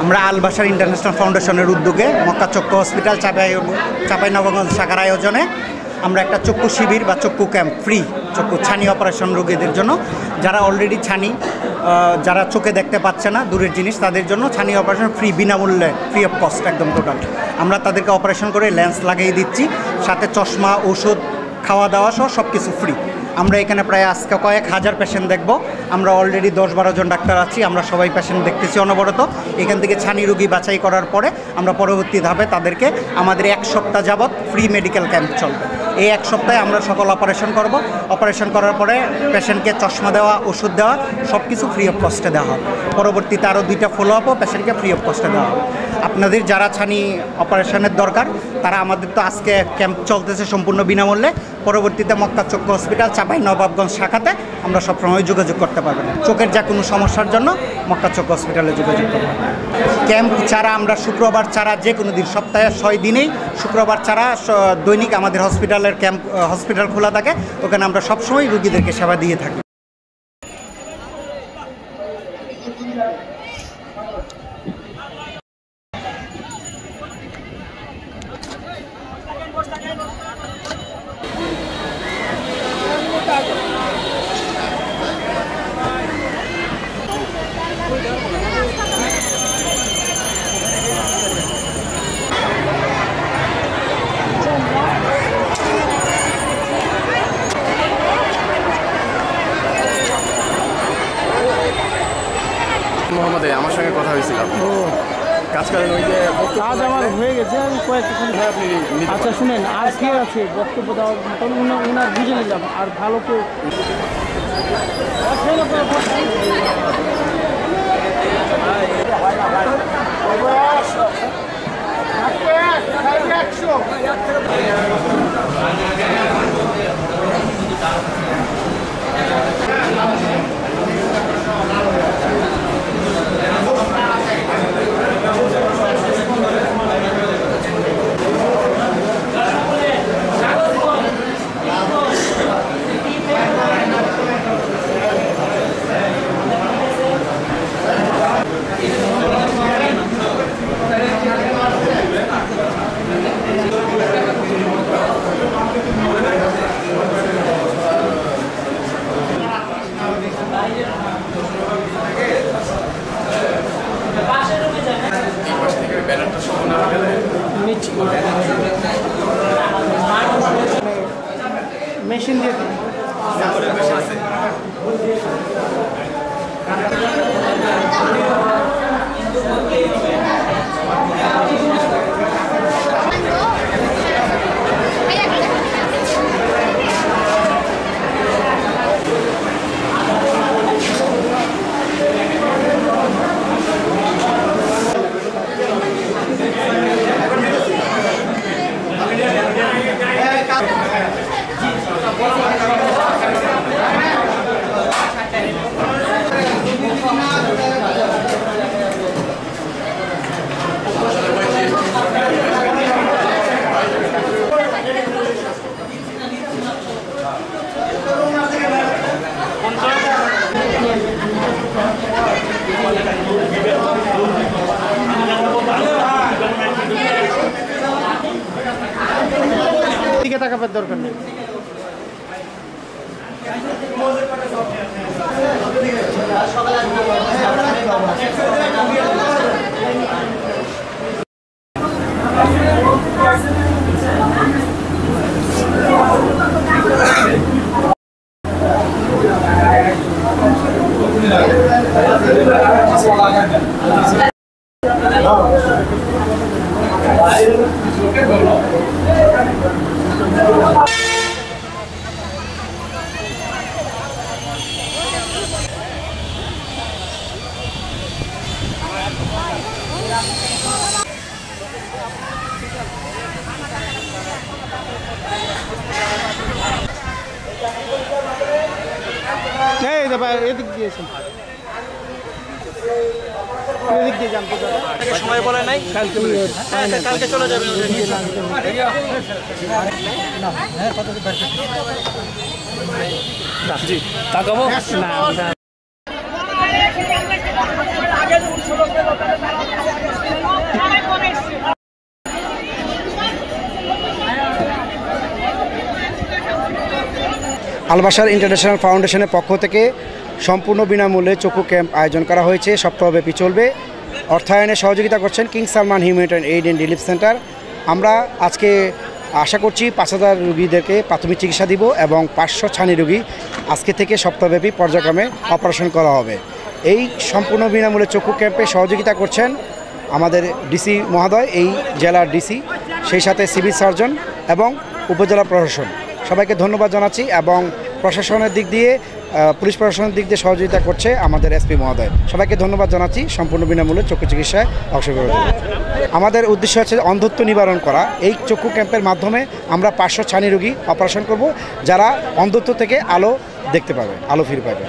আমরা আল বাশার ইন্টারন্যাশনাল ফাউন্ডেশনের উদ্যোগে মক্কা চক্ষু হসপিটাল চাঁপাইনবাবগঞ্জ শাখার আয়োজনে আমরা একটা চক্ষু শিবির বা চক্ষু ক্যাম্প ফ্রি চক্ষু ছানি অপারেশন রোগীদের জন্য, যারা অলরেডি ছানি, যারা চোখে দেখতে পাচ্ছে না দূরের জিনিস, তাদের জন্য ছানি অপারেশন ফ্রি, বিনামূল্যে, ফ্রি অফ কস্ট একদম টোটাল। আমরা তাদেরকে অপারেশন করে লেন্স লাগিয়ে দিচ্ছি, সাথে চশমা, ওষুধ, খাওয়া দাওয়া সহ সব কিছু ফ্রি। আমরা এখানে প্রায় আজকে কয়েক হাজার পেশেন্ট দেখব। আমরা অলরেডি 10-12 জন ডাক্তার আছি, আমরা সবাই পেশেন্ট দেখতেছি অনবরত। এখান থেকে ছানি রোগী বাছাই করার পরে আমরা পরবর্তী ধাপে তাদেরকে আমাদের 1 সপ্তাহ যাবৎ ফ্রি মেডিকেল ক্যাম্প চলবে। এই 1 সপ্তাহে আমরা সকল অপারেশন করব। অপারেশন করার পরে পেশেন্টকে চশমা দেওয়া, ওষুধ দেওয়া সব কিছু ফ্রি অফ কস্টে দেওয়া হবে। পরবর্তীতে আরও 2টা ফলো আপও পেশেন্টকে ফ্রি অফ কস্টে দেওয়া হবে। আপনাদের যারা ছানি অপারেশনের দরকার তারা, আমাদের তো আজকে ক্যাম্প চলতেছে সম্পূর্ণ বিনামূল্যে, পরবর্তীতে মক্কা চক্ষু হসপিটাল চাঁপাইনবাবগঞ্জ শাখাতে আমরা সবসময় যোগাযোগ করতে পারবেন। চোখের যা কোনো সমস্যার জন্য মক্কা চক্ষু হসপিটালে যোগাযোগ করবেন। ক্যাম্প ছাড়া আমরা শুক্রবার ছাড়া যে কোনো দিন, সপ্তাহে 6 দিনেই শুক্রবার ছাড়া দৈনিক আমাদের হসপিটালের হসপিটাল খোলা থাকে। ওখানে আমরা সবসময় রোগীদেরকে সেবা দিয়ে থাকি। মোহাম্মদ আমার সঙ্গে কথা হয়েছিল। কাজ করেন, ওই যে কাজ আমার হয়ে গেছে, আমি কয়েকক্ষণ। আচ্ছা শুনেন, আর কে আছে বক্তব্য দেওয়ার মতন? ওনার বুঝে নিলাম, আর ভালো কেউ মেশিন দিয়ে দিকে তাকাবার দরকার নেই। এদিক দিয়েছেন, এদিক দিয়ে জানতে সময় বলে নাই, কালকে চলে যাবে। জি তাকাবো না। আলবাসার ইন্টারন্যাশনাল ফাউন্ডেশনের পক্ষ থেকে সম্পূর্ণ বিনামূল্যে চক্ষু ক্যাম্প আয়োজন করা হয়েছে, সপ্তাহব্যাপী চলবে। অর্থায়নে সহযোগিতা করছেন king Salman humanitarian aid and relief centre. আমরা আজকে আশা করছি 5,000 রোগীদেরকে প্রাথমিক চিকিৎসা দিব এবং 500 ছানি রোগী আজকে থেকে সপ্তাহব্যাপী পর্যায়ক্রমে অপারেশন করা হবে। এই সম্পূর্ণ বিনামূল্যে চক্ষু ক্যাম্পে সহযোগিতা করছেন আমাদের ডিসি মহোদয়, এই জেলার ডিসি, সেই সাথে সিভিল সার্জন এবং উপজেলা প্রশাসন। সবাইকে ধন্যবাদ জানাচ্ছি এবং প্রশাসনের দিক দিয়ে পুলিশ প্রশাসনের দিক দিয়ে সহযোগিতা করছে আমাদের এসপি মহোদয়। সবাইকে ধন্যবাদ জানাচ্ছি সম্পূর্ণ বিনামূল্যে চক্ষু চিকিৎসায় অংশগ্রহণ করতে। আমাদের উদ্দেশ্য হচ্ছে অন্ধত্ব নিবারণ করা। এই চক্ষু ক্যাম্পের মাধ্যমে আমরা 500 ছানি রোগী অপারেশন করব, যারা অন্ধত্ব থেকে আলো দেখতে পাবে, আলো ফিরে পাবে।